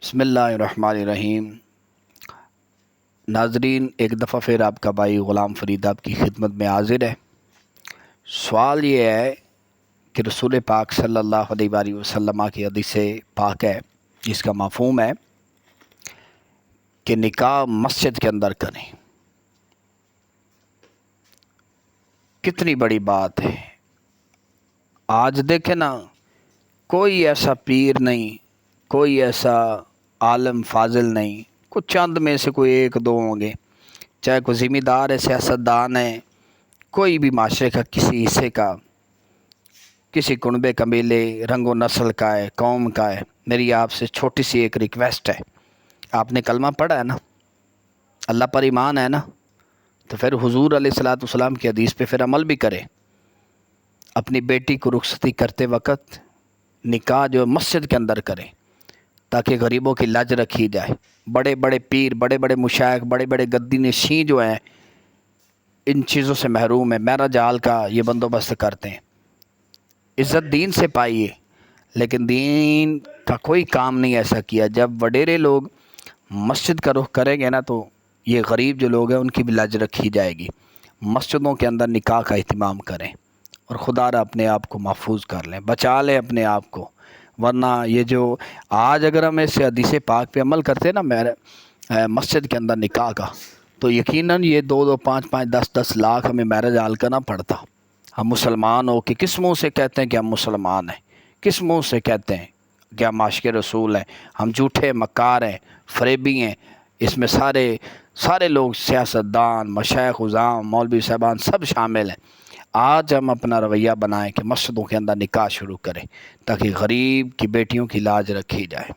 بسم اللہ الرحمن الرحیم۔ ناظرین، ایک دفعہ پھر آپ کا بھائی غلام فرید آپ کی خدمت میں حاضر ہے۔ سوال یہ ہے کہ رسول پاک صلی اللہ علیہ وآلہ وسلم کی حدیث پاک ہے جس کا مفہوم ہے کہ نکاح مسجد کے اندر کریں۔ کتنی بڑی بات ہے۔ آج دیکھیں نا، کوئی ایسا پیر نہیں، کوئی ایسا عالم فاضل نہیں، کچھ چند میں سے کوئی ایک دو ہوں گے، چاہے کوئی ذمہ دار ہے، سیاستدان ہے، کوئی بھی معاشرے کا کسی حصے کا، کسی کنبے قبیلے رنگ و نسل کا ہے، قوم کا ہے۔ میری آپ سے چھوٹی سی ایک ریکویسٹ ہے، آپ نے کلمہ پڑھا ہے نا، اللہ پر ایمان ہے نا، تو پھر حضور علیہ الصلوۃ والسلام کی حدیث پہ پھر عمل بھی کرے۔ اپنی بیٹی کو رخصتی کرتے وقت نکاح جو مسجد کے اندر کریں تاکہ غریبوں کی لاج رکھی جائے۔ بڑے بڑے پیر، بڑے بڑے مشائخ، بڑے بڑے گدی نشین جو ہیں ان چیزوں سے محروم ہیں، معراج حال کا یہ بندوبست کرتے ہیں۔ عزت دین سے پائیے، لیکن دین کا کوئی کام نہیں ایسا کیا۔ جب وڈیرے لوگ مسجد کا رخ کریں گے نا تو یہ غریب جو لوگ ہیں ان کی بھی لاج رکھی جائے گی۔ مسجدوں کے اندر نکاح کا اہتمام کریں اور خدا را اپنے آپ کو محفوظ کر لیں، بچا لیں اپنے آپ کو۔ ورنہ یہ جو آج اگر ہم اس حدیث پاک پہ عمل کرتے ہیں نا مسجد کے اندر نکاح کا، تو یقیناً یہ 2 5 5 10 لاکھ ہمیں میرج حال کرنا پڑتا۔ ہم مسلمان ہو کہ کس منہ سے کہتے ہیں کہ ہم مسلمان ہیں؟ کس منہ سے کہتے ہیں کہ ہم عاشق رسول ہیں؟ ہم جھوٹے مکار ہیں، فریبی ہیں۔ اس میں سارے لوگ، سیاستدان، مشائخ عظام، مولوی صاحبان سب شامل ہیں۔ آج ہم اپنا رویہ بنائیں کہ مسجدوں کے اندر نکاح شروع کریں تاکہ غریب کی بیٹیوں کی لاج رکھی جائے۔